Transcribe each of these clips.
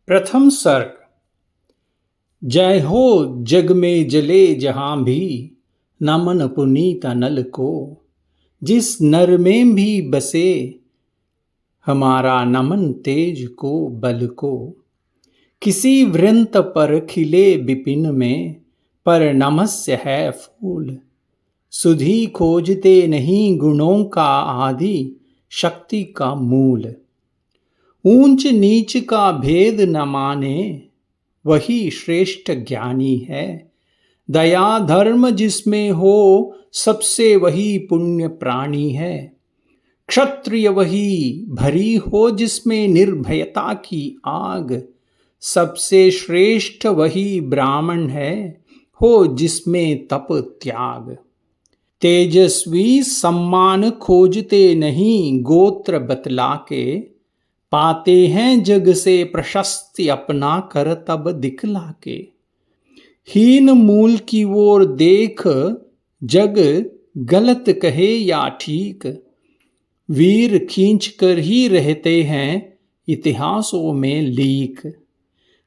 प्रथम सर्ग। जय हो जग में जले जहां भी, नमन पुनीत नल को। जिस नर में भी बसे, हमारा नमन तेज को बल को। किसी वृंत पर खिले विपिन में, पर नमस्य है फूल। सुधि खोजते नहीं गुणों का आदि, शक्ति का मूल। ऊंच नीच का भेद न माने, वही श्रेष्ठ ज्ञानी है। दया धर्म जिसमें हो, सबसे वही पुण्य प्राणी है। क्षत्रिय वही भरी हो जिसमें निर्भयता की आग, सबसे श्रेष्ठ वही ब्राह्मण है, हो जिसमें तप त्याग। तेजस्वी सम्मान खोजते नहीं गोत्र बतला के, पाते हैं जग से प्रशस्ति अपना कर तब दिखला के। हीन मूल की ओर देख, जग गलत कहे या ठीक, वीर खींच कर ही रहते हैं इतिहासों में लीक।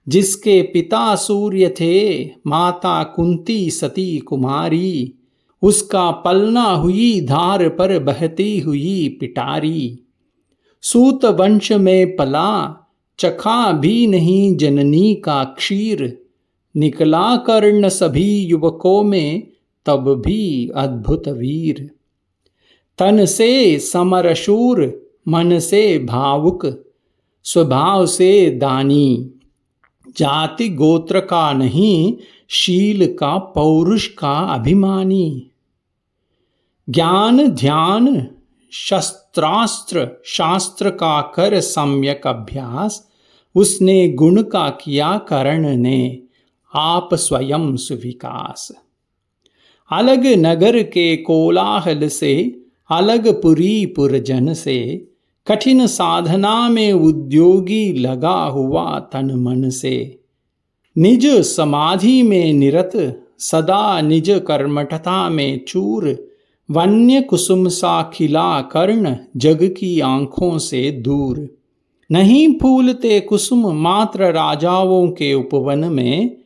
जिसके पिता सूर्य थे, माता कुंती सती कुमारी, उसका पलना हुई धार पर बहती हुई पिटारी। सूत वंश में पला, चखा भी नहीं जननी का क्षीर। निकला कर्ण सभी युवकों में, तब भी अद्भुत वीर। तन से समरशूर, मन से भावुक, स्वभाव से दानी। जाति गोत्र का नहीं, शील का पौरुष का अभिमानी। ज्ञान ध्यान शस्त्रास्त्र शास्त्र का कर सम्यक अभ्यास, उसने गुण का किया कर्ण ने आप स्वयं सुविकास। अलग नगर के कोलाहल से, अलग पुरी पुरजन से, कठिन साधना में उद्योगी लगा हुआ तन मन से। निज समाधि में निरत, सदा निज कर्मठता में चूर। वन्य कुसुम सा खिला कर्ण, जग की आंखों से दूर। नहीं फूलते कुसुम मात्र राजाओं के उपवन में,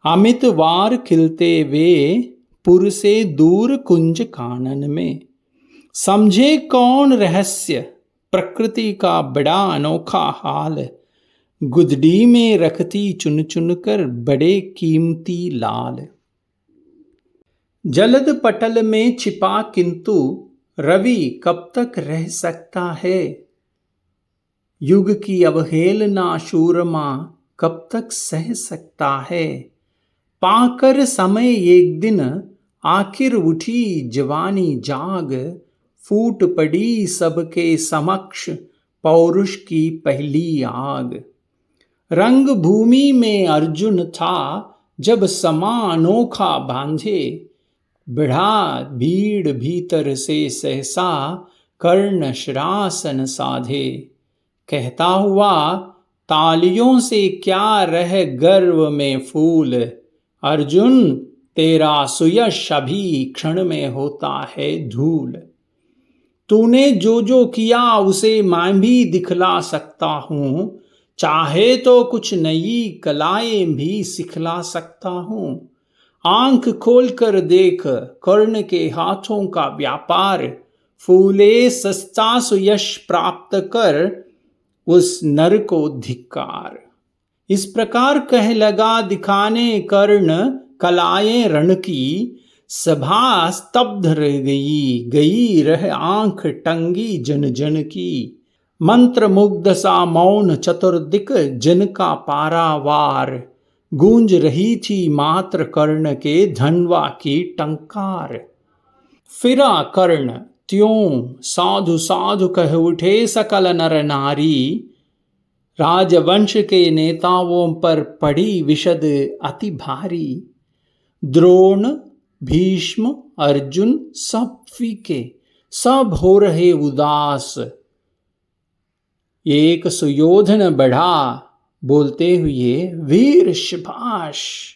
अमित वार खिलते वे पुर से दूर कुंज कानन में। समझे कौन रहस्य प्रकृति का बड़ा अनोखा हाल, गुदड़ी में रखती चुन चुन कर बड़े कीमती लाल। जलद पटल में छिपा किंतु, रवि कब तक रह सकता है। युग की अवहेलना शूरमा, कब तक सह सकता है। पाकर समय एक दिन, आखिर उठी जवानी जाग। फूट पड़ी सबके समक्ष, पौरुष की पहली आग। रंग भूमि में अर्जुन था, जब समा अनोखा बांधे। बढ़ा भीड़ भीतर से सहसा, कर्ण शरासन साधे। कहता हुआ तालियों से क्या रह गर्व में फूल। अर्जुन तेरा सुयश अभी क्षण में होता है धूल। तूने जो जो किया उसे मैं भी दिखला सकता हूं, चाहे तो कुछ नई कलाएं भी सिखला सकता हूं। आंख खोल कर देख कर्ण के हाथों का व्यापार, फूले सस्ता सुयश प्राप्त कर उस नर को धिक्कार। इस प्रकार कह लगा दिखाने कर्ण कलाएं रण की। सभा स्तब्ध रह गई रह आंख टंगी जन जन की। मंत्र मुग्ध सा मौन चतुर्दिक, जन का पारावार। गूंज रही थी मात्र कर्ण के धनवा की टंकार। फिरा कर्ण त्यों साधु साधु कह उठे सकल नर नारी। राजवंश के नेताओं पर पड़ी विषद अति भारी। द्रोण भीष्म अर्जुन सब फीके, सब हो रहे उदास। एक सुयोधन बढ़ा बोलते हुए, वीर शाबाश।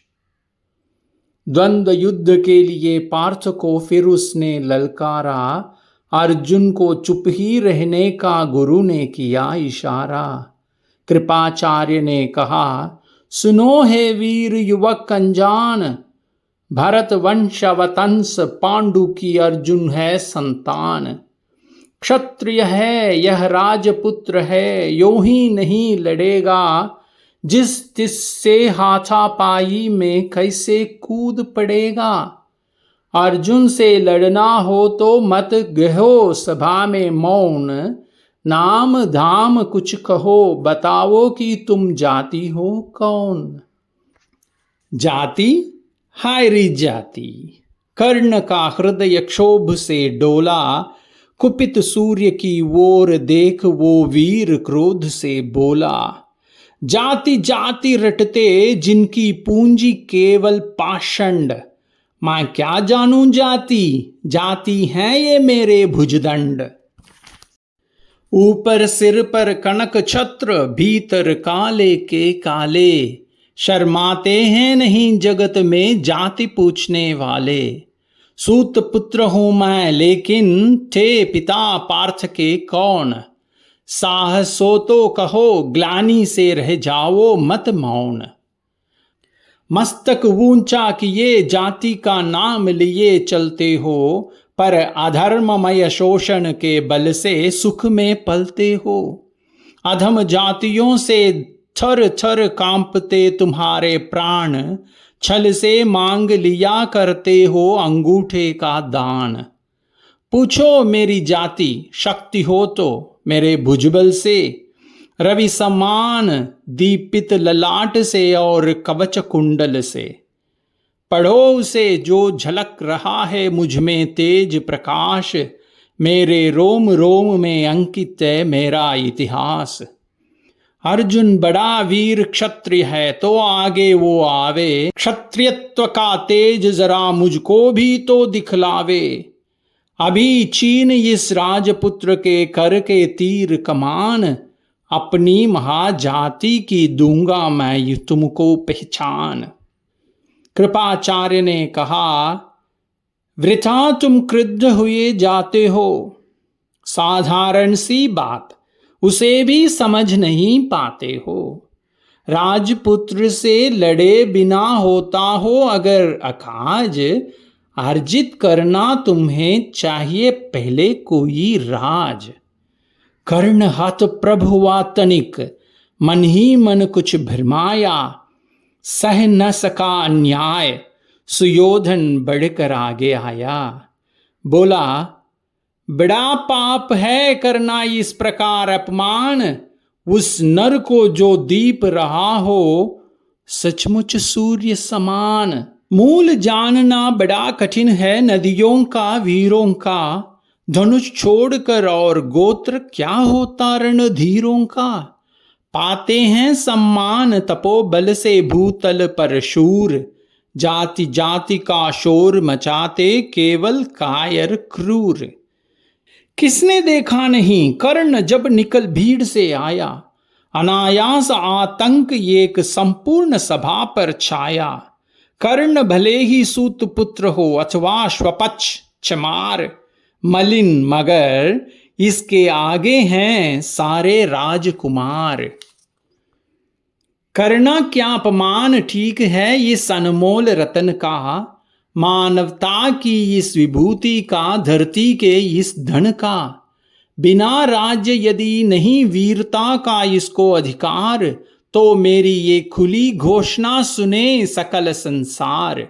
द्वंद्व युद्ध के लिए पार्थ को फिर उसने ललकारा। अर्जुन को चुप ही रहने का गुरु ने किया इशारा। कृपाचार्य ने कहा, सुनो हे वीर युवक अनजान, भरत वंशवतंस पांडु की अर्जुन है संतान। क्षत्रिय है यह राजपुत्र है, यो ही नहीं लड़ेगा, जिस तिससे हाथापाई में कैसे कूद पड़ेगा। अर्जुन से लड़ना हो तो मत गहो सभा में मौन, नाम धाम कुछ कहो, बताओ कि तुम जाति हो कौन। जाति, हाय री जाति। कर्ण का हृदय क्षोभ से डोला, कुपित सूर्य की ओर देख वो वीर क्रोध से बोला। जाति जाति रटते जिनकी पूंजी केवल पाषंड, मैं क्या जानूं जाति, जाति है ये मेरे भुजदंड। ऊपर सिर पर कनक छत्र, भीतर काले के काले, शर्माते हैं नहीं जगत में जाति पूछने वाले। सूत पुत्र हूं मैं लेकिन थे पिता पार्थ के कौन, साहस हो तो कहो ग्लानि से रह जाओ मत मौन। मस्तक ऊंचा किए जाति का नाम लिए चलते हो, पर अधर्ममय शोषण के बल से सुख में पलते हो। अधम जातियों से थर थर कांपते तुम्हारे प्राण, छल से मांग लिया करते हो अंगूठे का दान। पूछो मेरी जाति, शक्ति हो तो मेरे भुजबल से, रवि समान दीपित ललाट से और कवच कुंडल से। पढ़ो उसे जो झलक रहा है मुझ में तेज प्रकाश, मेरे रोम रोम में अंकित है मेरा इतिहास। अर्जुन बड़ा वीर क्षत्रिय है तो आगे वो आवे, क्षत्रियत्व का तेज जरा मुझको भी तो दिखलावे। अभी छीन इस राजपुत्र के कर के तीर कमान, अपनी महाजाति की दूंगा मैं तुमको पहचान। कृपाचार्य ने कहा, वृथा तुम क्रुद्ध हुए जाते हो, साधारण सी बात उसे भी समझ नहीं पाते हो। राजपुत्र से लड़े बिना होता हो अगर अकाज, अर्जित करना तुम्हें चाहिए पहले कोई राज। कर्ण हाथ प्रभुआ तनिक, मन ही मन कुछ भरमाया, सह न सका अन्याय, सुयोधन बढ़कर आगे आया। बोला, बड़ा पाप है करना इस प्रकार अपमान, उस नर को जो दीप रहा हो सचमुच सूर्य समान। मूल जानना बड़ा कठिन है नदियों का वीरों का, धनुष छोड़कर और गोत्र क्या होता रणधीरों का। पाते हैं सम्मान तपोबल से भूतल पर शूर, जाति जाति का शोर मचाते केवल कायर क्रूर। किसने देखा नहीं कर्ण जब निकल भीड़ से आया, अनायास आतंक एक संपूर्ण सभा पर छाया। कर्ण भले ही सूत पुत्र हो अथवा स्वपक्ष चमार, मलिन मगर इसके आगे हैं सारे राजकुमार। करना क्या अपमान ठीक है इस अनमोल रतन का, मानवता की इस विभूति का, धरती के इस धन का। बिना राज्य यदि नहीं वीरता का इसको अधिकार, तो मेरी ये खुली घोषणा सुने सकल संसार।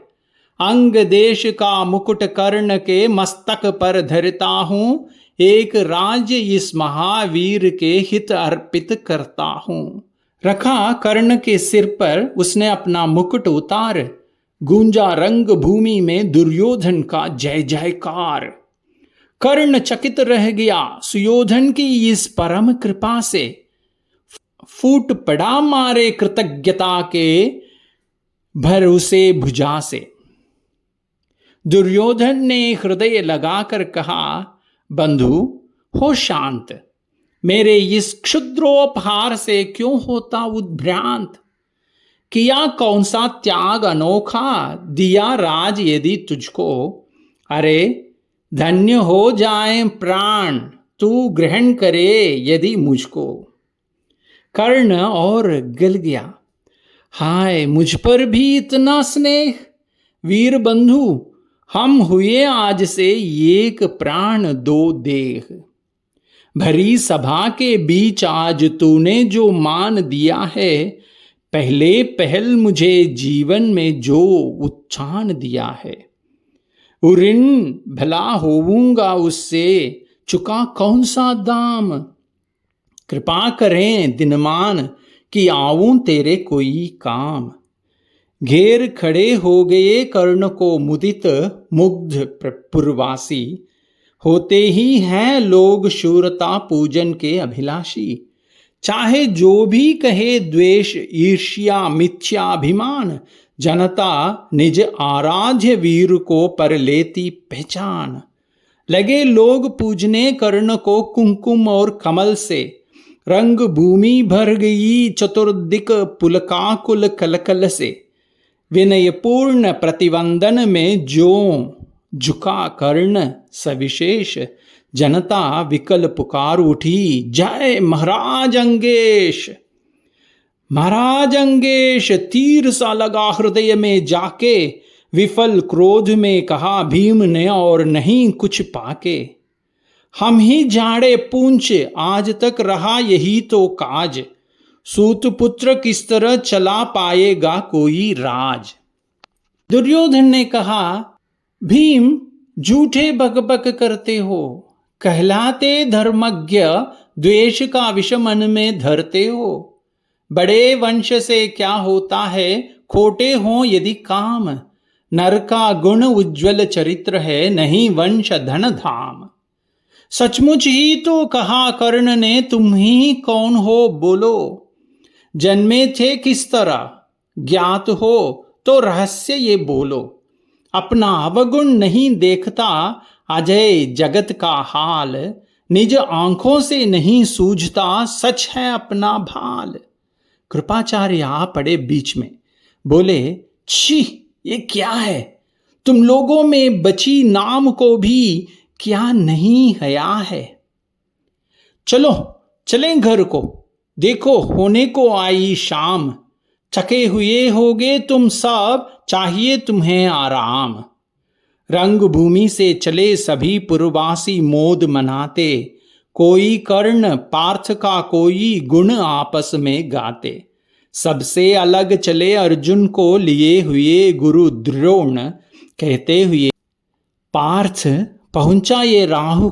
अंग देश का मुकुट कर्ण के मस्तक पर धरता हूं, एक राज्य इस महावीर के हित अर्पित करता हूं। रखा कर्ण के सिर पर उसने अपना मुकुट उतार, गूंजा रंग भूमि में दुर्योधन का जय जयकार। कर्ण चकित रह गया सुयोधन की इस परम कृपा से, फूट पड़ा मारे कृतज्ञता के भरोसे भुजा से। दुर्योधन ने हृदय लगाकर कहा, बंधु हो शांत, मेरे इस क्षुद्रोपहार से क्यों होता उद्भ्रांत। किया कौन सा त्याग अनोखा, दिया राज यदि तुझको, अरे धन्य हो जाए प्राण तू ग्रहण करे यदि मुझको। कर्ण और गल गया। हाय मुझ पर भी इतना स्नेह, वीर बंधु हम हुए आज से एक प्राण दो देह। भरी सभा के बीच आज तूने जो मान दिया है, पहले पहल मुझे जीवन में जो उत्थान दिया है। ऋण भला होऊंगा उससे, चुका कौन सा दाम। कृपा करें दिनमान कि आऊं तेरे कोई काम। घेर खड़े हो गए कर्ण को मुदित मुग्ध पुरवासी, होते ही हैं लोग शूरता पूजन के अभिलाषी। चाहे जो भी कहे द्वेष ईर्ष्या मिथ्याभिमान, जनता निज आराध्य वीर को पर लेती पहचान। लगे लोग पूजने कर्ण को कुंकुम और कमल से, रंग भूमि भर गई चतुर्दिक पुलकाकुल कलकल से। विनयपूर्ण प्रतिवंदन में जो झुका कर्ण सविशेष, जनता विकल पुकार उठी जय महाराज अंगेश। महाराज अंगेश तीर सा लगा हृदय में जाके, विफल क्रोध में कहा भीम ने और नहीं कुछ पाके। हम ही झाड़े पूंछ आज तक रहा यही तो काज, सूत पुत्र किस तरह चला पाएगा कोई राज। दुर्योधन ने कहा भीम झूठे बकबक करते हो, कहलाते धर्मज्ञ द्वेष का विष मन में धरते हो। बड़े वंश से क्या होता है खोटे हो यदि काम, नर का गुण उज्ज्वल चरित्र है नहीं वंश धन धाम। सचमुच ही तो कहा कर्ण ने तुम ही कौन हो बोलो, जन्मे थे किस तरह ज्ञात हो तो रहस्य ये बोलो। अपना अवगुण नहीं देखता अजय जगत का हाल, निज आंखों से नहीं सूझता सच है अपना भाल। कृपाचार्य आ पड़े बीच में, बोले छी ये क्या है, तुम लोगों में बची नाम को भी क्या नहीं हया है। चलो चलें घर को, देखो होने को आई शाम। थके हुए होगे तुम सब, चाहिए तुम्हें आराम। रंग भूमि से चले सभी पुरवासी मोद मनाते, कोई कर्ण पार्थ का कोई गुण आपस में गाते। सबसे अलग चले अर्जुन को लिए हुए गुरु द्रोण, कहते हुए पार्थ पहुंचा ये राहु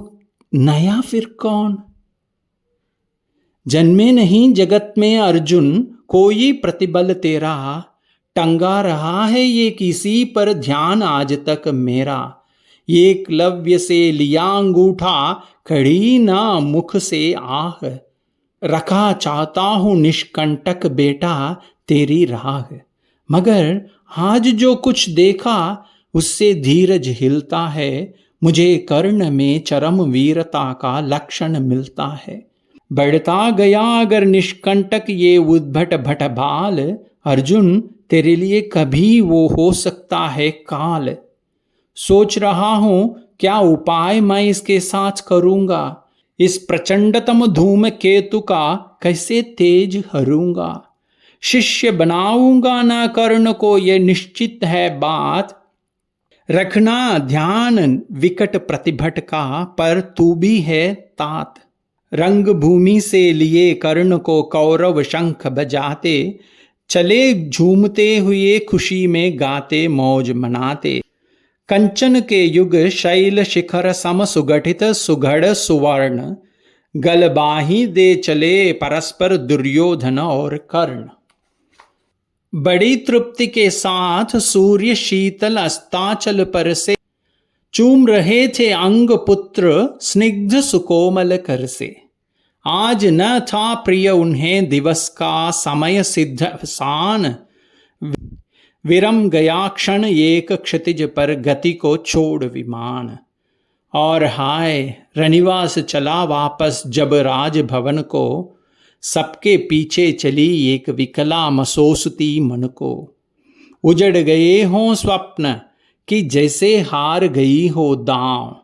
नया फिर कौन। जन्मे नहीं जगत में अर्जुन कोई प्रतिबल तेरा, टंगा रहा है ये किसी पर ध्यान आज तक मेरा। एकलव्य से लिया अंगूठा खड़ी ना मुख से आह, रखा चाहता हूं निष्कंटक बेटा तेरी राह। मगर आज जो कुछ देखा उससे धीरज हिलता है, मुझे कर्ण में चरम वीरता का लक्षण मिलता है। बढ़ता गया अगर निष्कंटक ये उद्भट भट बाल, अर्जुन तेरे लिए कभी वो हो सकता है काल। सोच रहा हूं क्या उपाय मैं इसके साथ करूंगा, इस प्रचंडतम धूम केतु का कैसे तेज हरूंगा। शिष्य बनाऊंगा ना कर्ण को ये निश्चित है बात, रखना ध्यान विकट प्रतिभट का पर तू भी है तात। रंग भूमि से लिए कर्ण को कौरव शंख बजाते, चले झूमते हुए खुशी में गाते मौज मनाते। कंचन के युग शैल शिखर सम सुगठित सुघड़ सुवर्ण, गलबाही दे चले परस्पर दुर्योधन और कर्ण। बड़ी तृप्ति के साथ सूर्य शीतल अस्ताचल पर से, चूम रहे थे अंग पुत्र स्निग्ध सुकोमल कर से। आज न था प्रिय उन्हें दिवस का समय सिद्ध अवसान, विरम गया क्षण एक क्षितिज पर गति को छोड़ विमान। और हाय रनिवास चला वापस जब राजभवन को, सबके पीछे चली एक विकला मसोसती मन को। उजड़ गए हों स्वप्न कि जैसे हार गई हो दांव,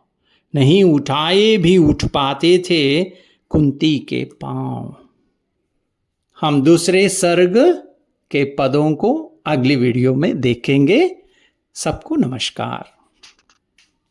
नहीं उठाए भी उठ पाते थे कुंती के पांव। हम दूसरे सर्ग के पदों को अगली वीडियो में देखेंगे। सबको नमस्कार।